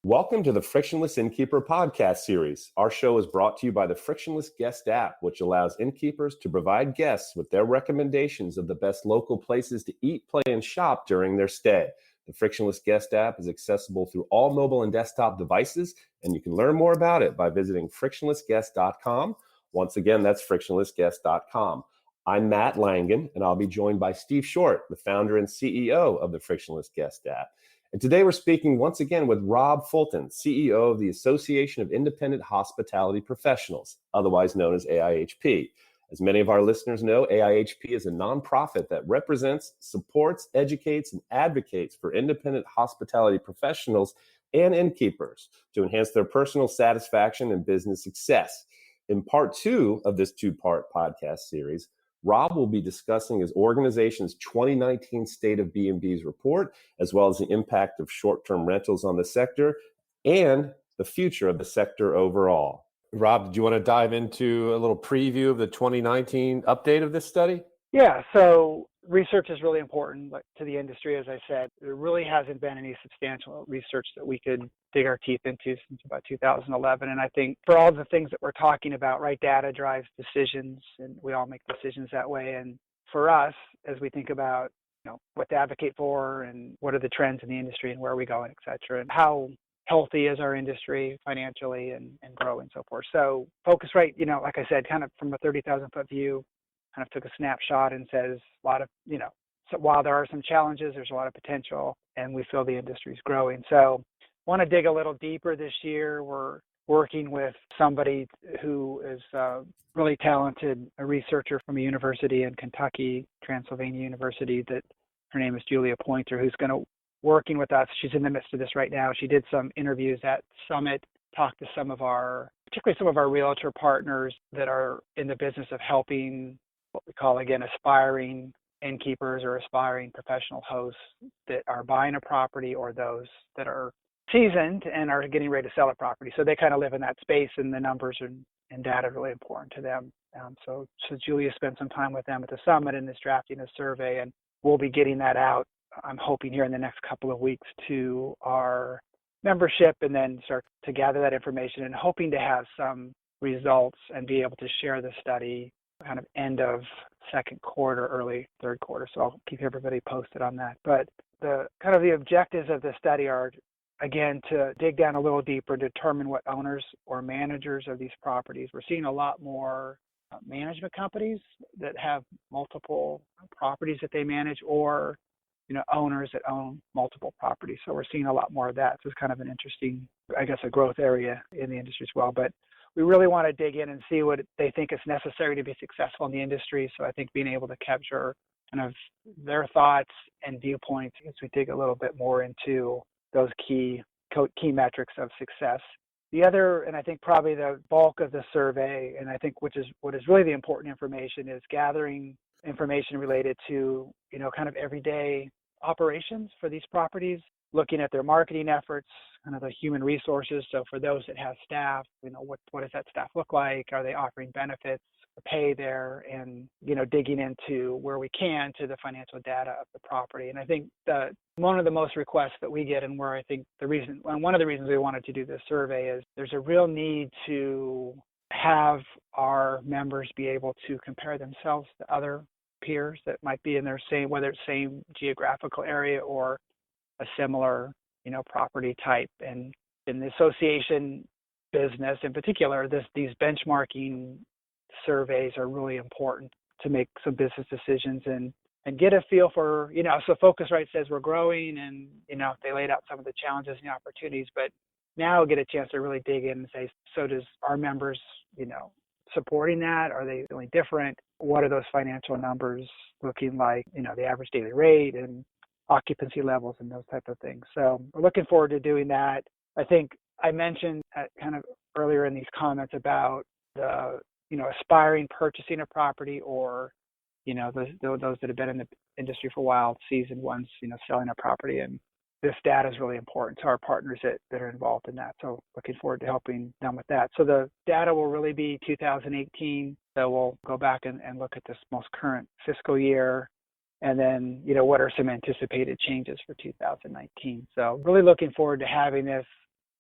Welcome to the Frictionless Innkeeper podcast series. Our show is brought to you by the Frictionless Guest app, which allows innkeepers to provide guests with their recommendations of the best local places to eat, play, and shop during their stay. The Frictionless Guest app is accessible through all mobile and desktop devices, and you can learn more about it by visiting frictionlessguest.com. Once again, that's frictionlessguest.com. I'm Matt Langen, and I'll be joined by Steve Short, the founder and CEO of the Frictionless Guest app. And today we're speaking once again with Rob Fulton, CEO of the Association of Independent Hospitality Professionals, otherwise known as AIHP. As many of our listeners know, AIHP is a nonprofit that represents, supports, educates, and advocates for independent hospitality professionals and innkeepers to enhance their personal satisfaction and business success. In part two of this two-part podcast series, Rob will be discussing his organization's 2019 State of B&Bs report, as well as the impact of short-term rentals on the sector and the future of the sector overall. Rob, do you want to dive into a little preview of the 2019 update of this study? Yeah, so research is really important to the industry. As I said, there really hasn't been any substantial research that we could dig our teeth into since about 2011. And I think for all the things that we're talking about, right, data drives decisions, and we all make decisions that way. And for us, as we think about what to advocate for and what are the trends in the industry and where are we going, et cetera, and how healthy is our industry financially and grow and so forth. So Focusrite, like I said, kind of from a 30,000 foot view, kind of took a snapshot and says a lot of, so while there are some challenges, there's a lot of potential, and we feel the industry is growing. So want to dig a little deeper this year. We're working with somebody who is really talented, a researcher from a university in Kentucky, Transylvania University, that her name is Julia Pointer, who's going to working with us. She's in the midst of this right now. She did some interviews at Summit, talked to particularly some of our realtor partners that are in the business of helping what we call, again, aspiring innkeepers or aspiring professional hosts that are buying a property, or those that are seasoned and are getting ready to sell a property. So they kind of live in that space, and the numbers and data are really important to them. So Julia spent some time with them at the Summit and is drafting a survey, and we'll be getting that out, I'm hoping, here in the next couple of weeks to our membership, and then start to gather that information and hoping to have some results and be able to share the study kind of end of second quarter, early third quarter. So I'll keep everybody posted on that. But the kind of the objectives of the study are, again, to dig down a little deeper, determine what owners or managers of these properties. We're seeing a lot more management companies that have multiple properties that they manage, or owners that own multiple properties. So we're seeing a lot more of that. So it's kind of an interesting, I guess, a growth area in the industry as well. But we really want to dig in and see what they think is necessary to be successful in the industry. So I think being able to capture kind of their thoughts and viewpoints as we dig a little bit more into those key metrics of success. The other, and I think probably the bulk of the survey, and I think what is really the important information, is gathering information related to, kind of everyday operations for these properties, looking at their marketing efforts, kind of the human resources. So for those that have staff, what does that staff look like? Are they offering benefits, pay there, and, digging into where we can to the financial data of the property. And I think that one of the most requests that we get, and where I think one of the reasons we wanted to do this survey, is there's a real need to have our members be able to compare themselves to other peers that might be in their whether it's same geographical area or a similar, property type. And in the association business in particular, these benchmarking surveys are really important to make some business decisions and get a feel for, so Focusrite says we're growing, and, they laid out some of the challenges and the opportunities, but now get a chance to really dig in and say, so does our members, supporting that? Are they feeling different? What are those financial numbers looking like? The average daily rate and occupancy levels and those type of things. So we're looking forward to doing that. I think I mentioned kind of earlier in these comments about the, aspiring purchasing a property, or, those that have been in the industry for a while, seasoned ones, selling a property. And this data is really important to our partners that are involved in that. So looking forward to helping them with that. So the data will really be 2018. So we'll go back and look at this most current fiscal year. And then, what are some anticipated changes for 2019? So really looking forward to having this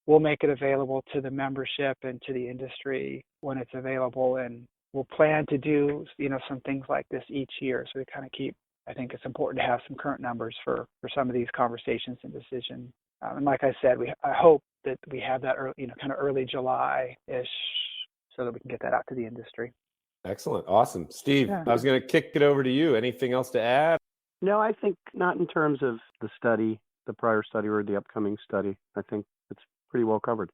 we'll make it available to the membership and to the industry when it's available. And we'll plan to do, some things like this each year. So we kind of I think it's important to have some current numbers for some of these conversations and decisions. And like I said, I hope that we have that early July-ish so that we can get that out to the industry. Excellent. Awesome. Steve, Yeah. I was going to kick it over to you. Anything else to add? No, I think not in terms of the study, the prior study or the upcoming study. I think it's pretty well covered.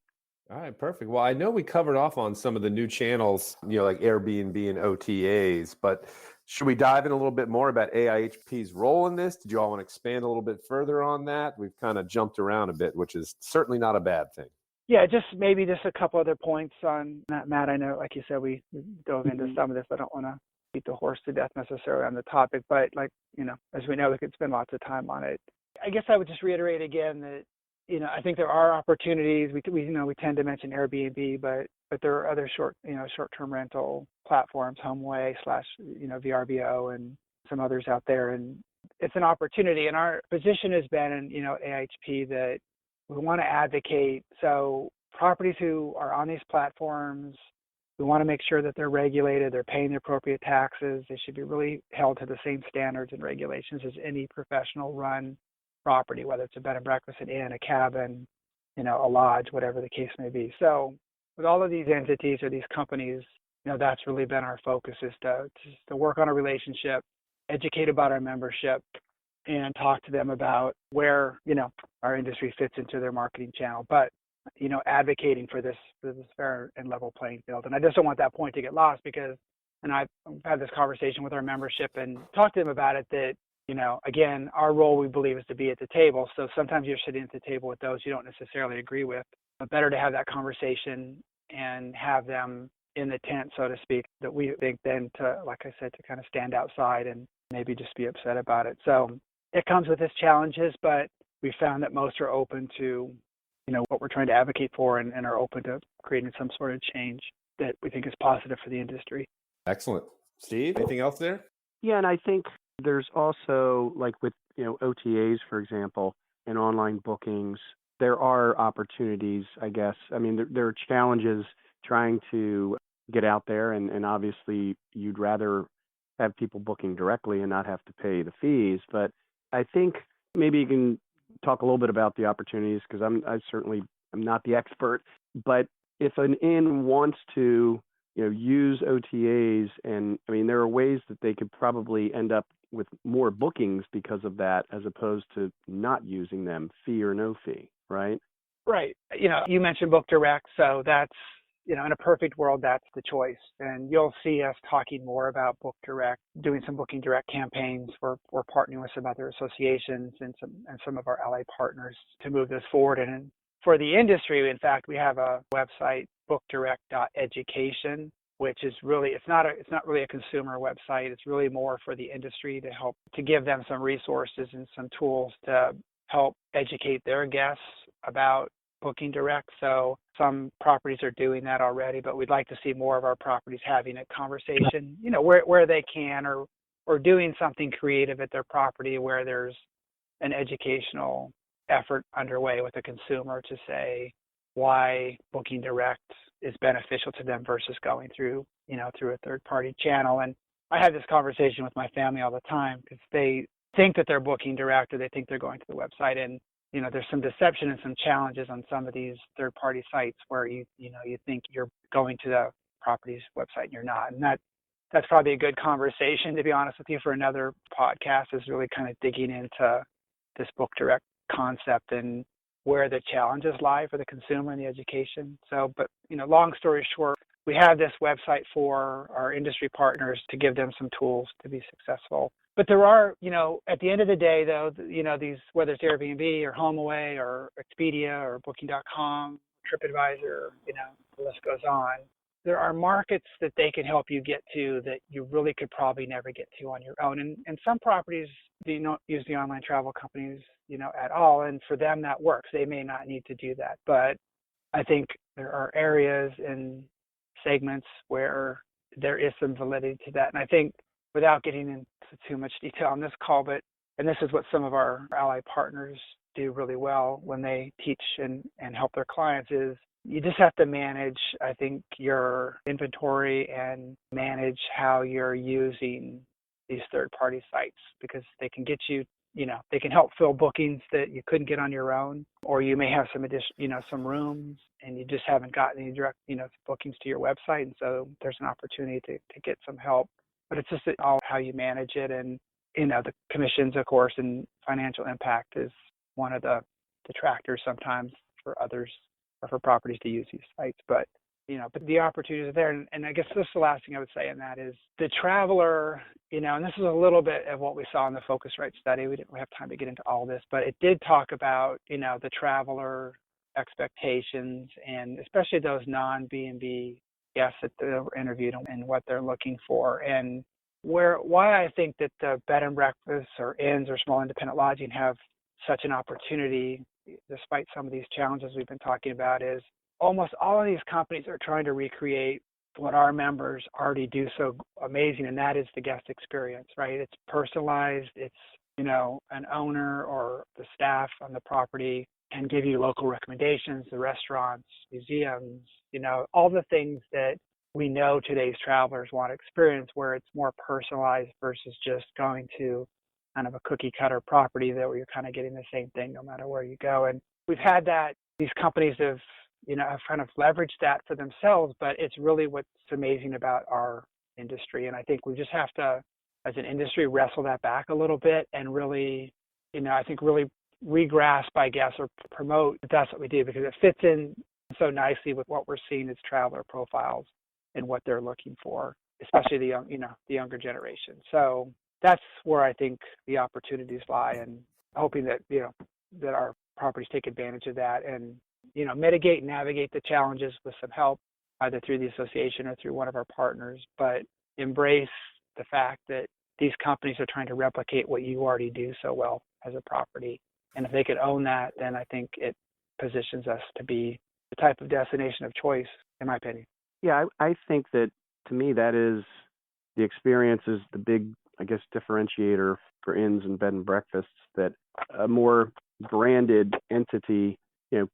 All right, perfect. Well, I know we covered off on some of the new channels, like Airbnb and OTAs, but should we dive in a little bit more about AIHP's role in this? Did you all want to expand a little bit further on that? We've kind of jumped around a bit, which is certainly not a bad thing. Yeah, maybe just a couple other points on that, Matt. I know, like you said, we dove into some of this. I don't want to beat the horse to death necessarily on the topic, but as we know, we could spend lots of time on it. I guess I would just reiterate again that, I think there are opportunities. We tend to mention Airbnb, but there are other short-term rental platforms, HomeAway / VRBO and some others out there. And it's an opportunity. And our position has been in, AIHP that we want to advocate. So properties who are on these platforms, we want to make sure that they're regulated, they're paying the appropriate taxes. They should be really held to the same standards and regulations as any professional run property, whether it's a bed and breakfast, an inn, a cabin, a lodge, whatever the case may be. So with all of these entities or these companies, that's really been our focus, is to work on a relationship, educate about our membership, and talk to them about where, our industry fits into their marketing channel. But, advocating for this fair and level playing field. And I just don't want that point to get lost because, and I've had this conversation with our membership and talked to them about it, that, again, our role, we believe, is to be at the table. So sometimes you're sitting at the table with those you don't necessarily agree with, but better to have that conversation and have them in the tent, so to speak, that we think then to, like I said, to kind of stand outside and maybe just be upset about it. So it comes with its challenges, but we found that most are open to, what we're trying to advocate for and are open to creating some sort of change that we think is positive for the industry. Excellent. Steve, anything else there? Yeah, and I think there's also, like with, OTAs, for example, and online bookings, there are opportunities, I guess. I mean, there are challenges trying to get out there, and obviously you'd rather have people booking directly and not have to pay the fees. But I think maybe you can talk a little bit about the opportunities, because I certainly am not the expert. But if an inn wants to, use OTAs, and I mean, there are ways that they could probably end up with more bookings because of that, as opposed to not using them, fee or no fee, right? Right. You mentioned Book Direct, so that's, in a perfect world, that's the choice. And you'll see us talking more about Book Direct, doing some Booking Direct campaigns. We're partnering with some other associations and some of our ally partners to move this forward. And for the industry, in fact, we have a website, bookdirect.education, which is really, it's not really a consumer website. It's really more for the industry to help, to give them some resources and some tools to help educate their guests about Booking Direct. So some properties are doing that already, but we'd like to see more of our properties having a conversation, where they can, or doing something creative at their property where there's an educational effort underway with the consumer to say why Booking Direct is beneficial to them versus going through a third-party channel. And I have this conversation with my family all the time, because they think that they're Booking Direct, or they think they're going to the website, and there's some deception and some challenges on some of these third-party sites where you think you're going to the property's website and you're not. And that's probably a good conversation, to be honest with you, for another podcast, is really kind of digging into this Book Direct concept and where the challenges lie for the consumer and the education. So, but long story short, we have this website for our industry partners to give them some tools to be successful. But there are, at the end of the day, though, these, whether it's Airbnb or HomeAway or Expedia or Booking.com, TripAdvisor, the list goes on. There are markets that they can help you get to that you really could probably never get to on your own. And some properties, they don't use the online travel companies, at all. And for them, that works. They may not need to do that. But I think there are areas and segments where there is some validity to that. And I think, without getting into too much detail on this call, and this is what some of our ally partners do really well when they teach and help their clients is you just have to manage, I think, your inventory and manage how you're using these third-party sites, because they can get you, they can help fill bookings that you couldn't get on your own, or you may have some some rooms and you just haven't gotten any direct, bookings to your website. And so there's an opportunity to get some help, but it's just all how you manage it. And, the commissions, of course, and financial impact is one of the detractors sometimes for others or for properties to use these sites. But the opportunities are there. And I guess this is the last thing I would say, and that is the traveler, and this is a little bit of what we saw in the Focusrite study. We didn't have time to get into all this, but it did talk about, the traveler expectations, and especially those non-B&B guests that were interviewed and what they're looking for. And why I think that the bed and breakfasts or inns or small independent lodging have such an opportunity, despite some of these challenges we've been talking about, is almost all of these companies are trying to recreate what our members already do so amazing, and that is the guest experience, right? It's personalized. It's, an owner or the staff on the property can give you local recommendations, the restaurants, museums, all the things that we know today's travelers want to experience, where it's more personalized versus just going to kind of a cookie cutter property where you're kind of getting the same thing no matter where you go. And we've had that. These companies have kind of leveraged that for themselves, but it's really what's amazing about our industry. And I think we just have to, as an industry, wrestle that back a little bit and really, I think really re-grasp, I guess, or promote that that's what we do, because it fits in so nicely with what we're seeing as traveler profiles and what they're looking for, especially the young, the younger generation. So that's where I think the opportunities lie, and hoping that, that our properties take advantage of that and, mitigate and navigate the challenges with some help, either through the association or through one of our partners, but embrace the fact that these companies are trying to replicate what you already do so well as a property. And if they could own that, then I think it positions us to be the type of destination of choice, in my opinion. Yeah, I think that, to me, that is the experience is the big, I guess, differentiator for inns and bed and breakfasts, that a more branded entity,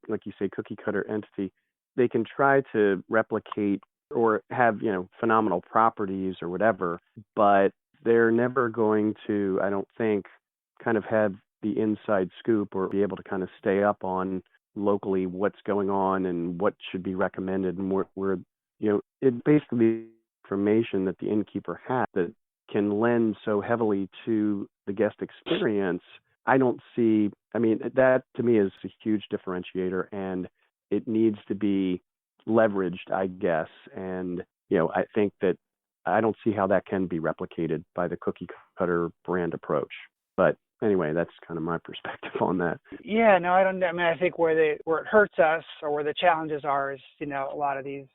like you say, cookie cutter entity, they can try to replicate or have, phenomenal properties or whatever, but they're never going to, I don't think, kind of have the inside scoop or be able to kind of stay up on locally what's going on and what should be recommended, and where it basically information that the innkeeper has that can lend so heavily to the guest experience. I don't see, that to me is a huge differentiator, and it needs to be leveraged, I guess. And, I think that I don't see how that can be replicated by the cookie cutter brand approach. But anyway, that's kind of my perspective on that. Yeah, no, I think where it hurts us, or where the challenges are, is, a lot of these,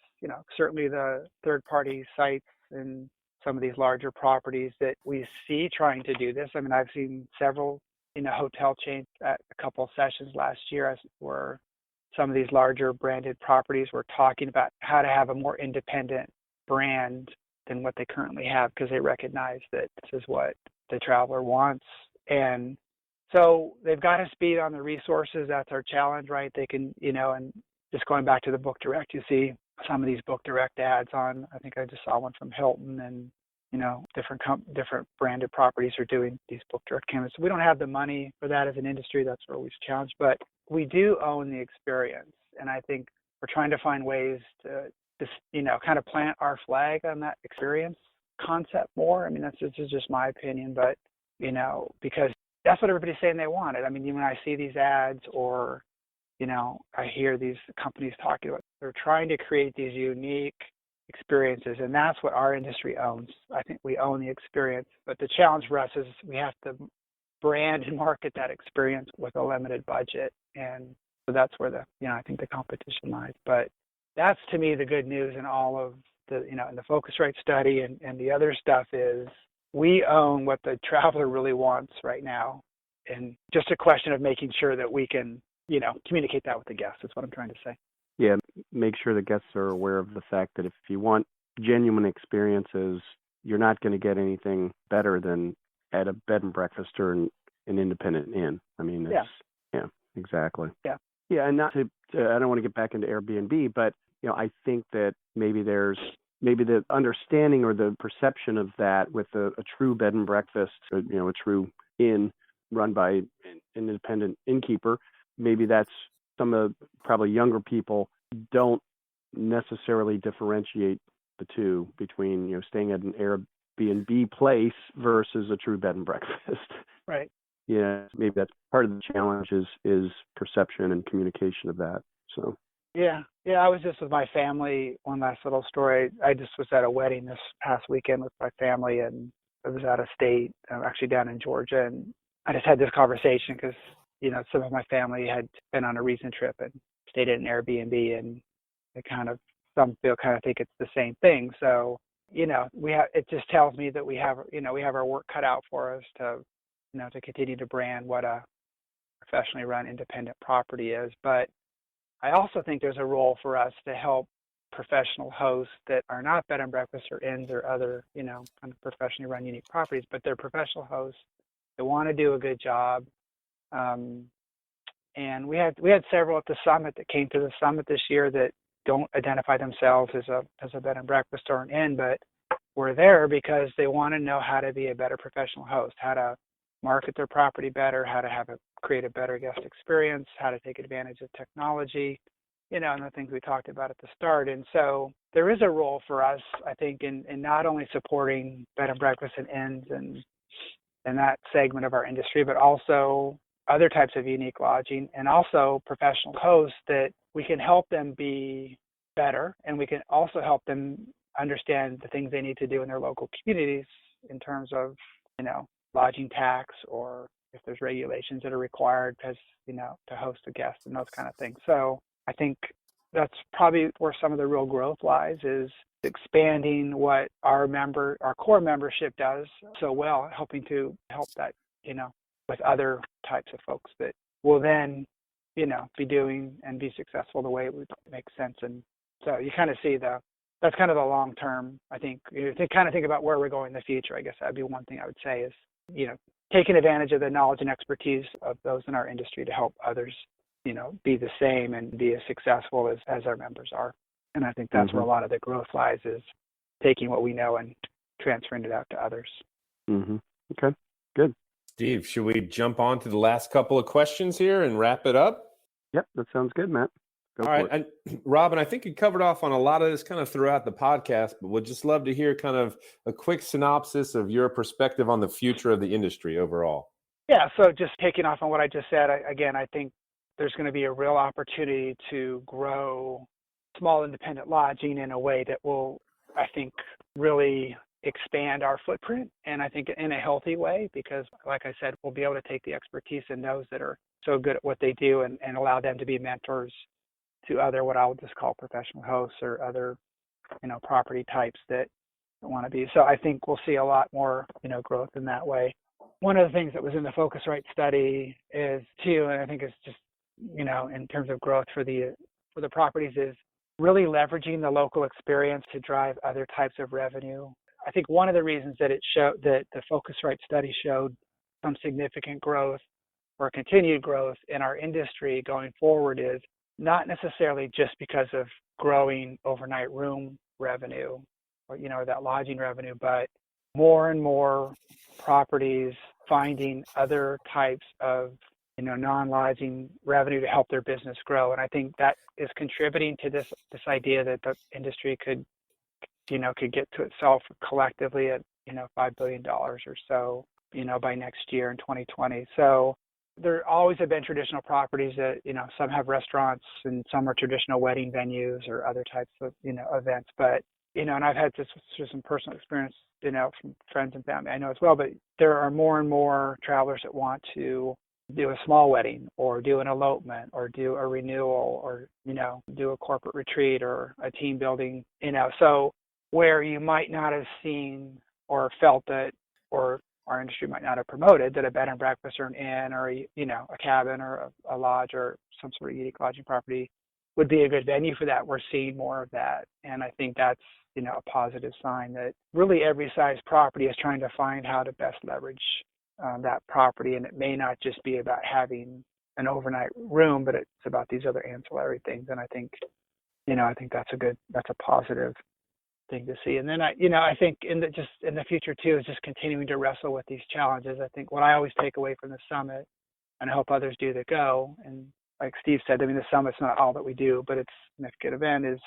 certainly the third-party sites and some of these larger properties that we see trying to do this. I've seen several, hotel chains at a couple of sessions last year where some of these larger branded properties were talking about how to have a more independent brand than what they currently have, because they recognize that this is what the traveler wants. And so they've got to speed on the resources. That's our challenge, right? They can, and just going back to the Book Direct, you see some of these Book Direct ads on, I think I just saw one from Hilton, and, different branded properties are doing these Book Direct campaigns. So we don't have the money for that as an industry. That's where we're challenged, but we do own the experience. And I think we're trying to find ways to just, kind of plant our flag on that experience concept more. This is just my opinion, but, because that's what everybody's saying they wanted. When I see these ads, or, I hear these companies talking about, they're trying to create these unique experiences, and that's what our industry owns. I think we own the experience, but the challenge for us is we have to brand and market that experience with a limited budget. And so that's where I think the competition lies. But that's, to me, the good news in all of the, in the Focusrite study and the other stuff is we own what the traveler really wants right now. And just a question of making sure that we can, communicate that with the guests. That's what I'm trying to say. Yeah, make sure the guests are aware of the fact that if you want genuine experiences, you're not going to get anything better than at a bed and breakfast or an independent inn. exactly. Yeah. Yeah, and not to I don't want to get back into Airbnb, but I think that maybe the understanding or the perception of that with a true bed and breakfast, a true inn run by an independent innkeeper, maybe that's some of probably younger people don't necessarily differentiate the two between staying at an Airbnb place versus a true bed and breakfast. Right. Maybe that's part of the challenge is perception and communication of that. So. Yeah. I was just with my family. One last little story. I just was at a wedding this past weekend with my family, and it was out of state, actually down in Georgia. And I just had this conversation because, some of my family had been on a recent trip and stayed at an Airbnb, and some people kind of think it's the same thing. So, it just tells me that we have our work cut out for us to continue to brand what a professionally run independent property is. But I also think there's a role for us to help professional hosts that are not bed and breakfast or inns or other, kind of professionally run unique properties, but they're professional hosts that want to do a good job. And we had several at the summit that came to the summit this year that don't identify themselves as a bed and breakfast or an inn, but were there because they want to know how to be a better professional host, how to market their property better, how to create a better guest experience, how to take advantage of technology, and the things we talked about at the start. And so there is a role for us, I think, in not only supporting bed and breakfast and inns and that segment of our industry, but also other types of unique lodging and also professional hosts that we can help them be better, and we can also help them understand the things they need to do in their local communities in terms of, lodging tax, or if there's regulations that are required to host a guest and those kind of things. So I think that's probably where some of the real growth lies, is expanding what our core membership does so well, helping to help that, with other types of folks that will then, be doing and be successful the way it would make sense. And so you kind of see that's kind of the long term. I think think about where we're going in the future. I guess that'd be one thing I would say is, taking advantage of the knowledge and expertise of those in our industry to help others, be the same and be as successful as our members are. And I think that's where a lot of the growth lies, is taking what we know and transferring it out to others. Mm-hmm. Okay, good. Steve, should we jump on to the last couple of questions here and wrap it up? Yep, that sounds good, Matt. Go All right. And Robin, I think you covered off on a lot of this kind of throughout the podcast, but would just love to hear kind of a quick synopsis of your perspective on the future of the industry overall. Yeah. So just taking off on what I just said, I think there's going to be a real opportunity to grow small independent lodging in a way that will, I think, really expand our footprint, and I think in a healthy way, because like I said, we'll be able to take the expertise in those that are so good at what they do and allow them to be mentors to other, what I'll just call professional hosts or other, property types that want to be. So I think we'll see a lot more, growth in that way. One of the things that was in the Focusrite study is too, and I think it's just, in terms of growth for the properties, is really leveraging the local experience to drive other types of revenue. I think one of the reasons that it showed, that the Focusrite study showed some significant growth or continued growth in our industry going forward, is not necessarily just because of growing overnight room revenue or, that lodging revenue, but more and more properties finding other types of, non-lodging revenue to help their business grow. And I think that is contributing to this idea that the industry could get to itself collectively at, $5 billion or so, by next year in 2020. So there always have been traditional properties that, some have restaurants and some are traditional wedding venues or other types of, events. But, and I've had this through some personal experience, from friends and family I know as well, but there are more and more travelers that want to do a small wedding or do an elopement or do a renewal or, do a corporate retreat or a team building, so where you might not have seen or felt that, or our industry might not have promoted that a bed and breakfast or an inn or, a cabin or a lodge or some sort of unique lodging property would be a good venue for that. We're seeing more of that. And I think that's, a positive sign that really every size property is trying to find how to best leverage that property. And it may not just be about having an overnight room, but it's about these other ancillary things. And I think that's a positive thing to see. And then I think in the future too is just continuing to wrestle with these challenges. I think what I always take away from the summit, and I hope others do that go, and like Steve said, I mean, the summit's not all that we do, but it's a significant event, is,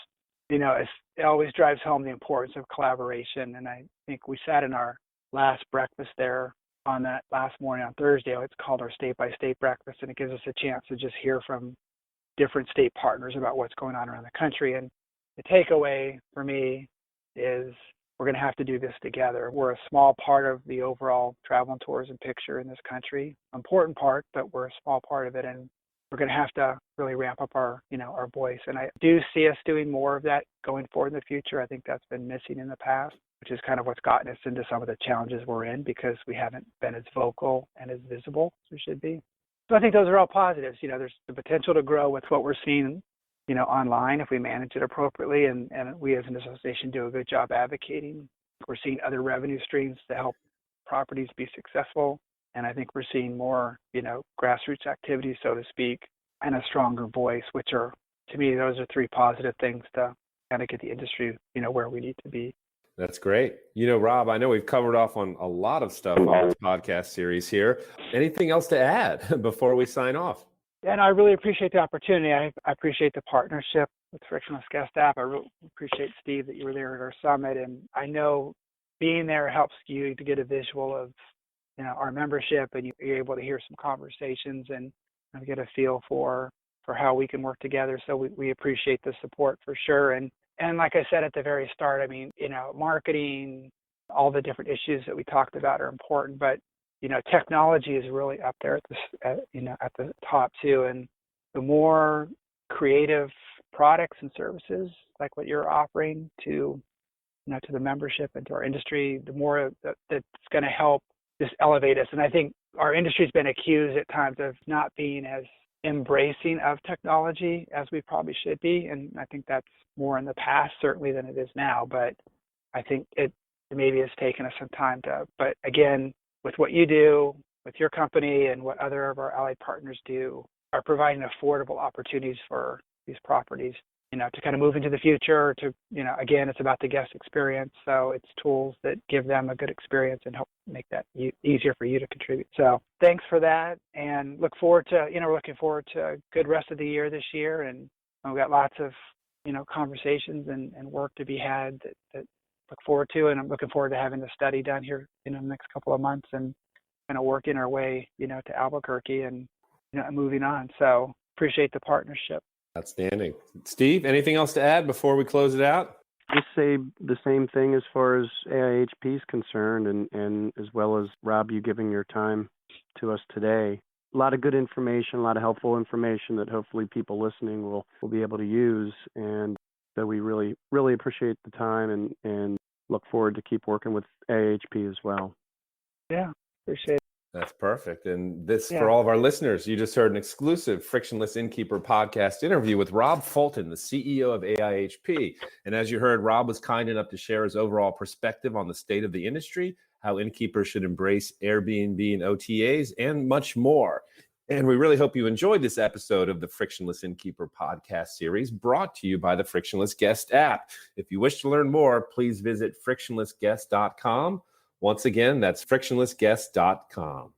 it always drives home the importance of collaboration. And I think we sat in our last breakfast there on that last morning on Thursday. It's called our state by state breakfast, and it gives us a chance to just hear from different state partners about what's going on around the country. And the takeaway for me is we're going to have to do this together. We're a small part of the overall travel and tourism picture in this country, important part, but we're a small part of it, and we're going to have to really ramp up our voice. And I do see us doing more of that going forward in the future. I think that's been missing in the past, which is kind of what's gotten us into some of the challenges we're in, because we haven't been as vocal and as visible as we should be. So I think those are all positives. There's the potential to grow with what we're seeing, online if we manage it appropriately, and we as an association do a good job advocating. We're seeing other revenue streams to help properties be successful. And I think we're seeing more, grassroots activities, so to speak, and a stronger voice, which are, to me, those are three positive things to kind of get the industry, where we need to be. That's great. Rob, I know we've covered off on a lot of stuff on this podcast series here. Anything else to add before we sign off? And I really appreciate the opportunity. I appreciate the partnership with Frictionless Guest App. I really appreciate, Steve, that you were there at our summit. And I know being there helps you to get a visual of, our membership, and you're able to hear some conversations and get a feel for how we can work together. So we appreciate the support for sure. And like I said at the very start, I mean, marketing, all the different issues that we talked about are important, but technology is really up there at the top too. And the more creative products and services like what you're offering to the membership and to our industry, the more that's going to help just elevate us. And I think our industry's been accused at times of not being as embracing of technology as we probably should be. And I think that's more in the past, certainly, than it is now. But I think it maybe has taken us some time but again, with what you do, with your company and what other of our allied partners do, are providing affordable opportunities for these properties, to kind of move into the future, to, again, it's about the guest experience. So it's tools that give them a good experience and help make that easier for you to contribute. So thanks for that, and looking forward to a good rest of the year this year. And we've got lots of, conversations and work to be had that look forward to. And I'm looking forward to having the study done here in the next couple of months and kind of working our way, to Albuquerque and, moving on. So appreciate the partnership. Outstanding. Steve, anything else to add before we close it out? Just say the same thing as far as AIHP is concerned, and as well as Rob, you giving your time to us today. A lot of good information, a lot of helpful information that hopefully people listening will be able to use. And so we really, really appreciate the time and look forward to keep working with AIHP as well. Yeah, appreciate it. That's perfect. And for all of our listeners, you just heard an exclusive Frictionless Innkeeper podcast interview with Rob Fulton, the CEO of AIHP. And as you heard, Rob was kind enough to share his overall perspective on the state of the industry, how innkeepers should embrace Airbnb and OTAs, and much more. And we really hope you enjoyed this episode of the Frictionless Innkeeper podcast series, brought to you by the Frictionless Guest app. If you wish to learn more, please visit frictionlessguest.com. Once again, that's frictionlessguest.com.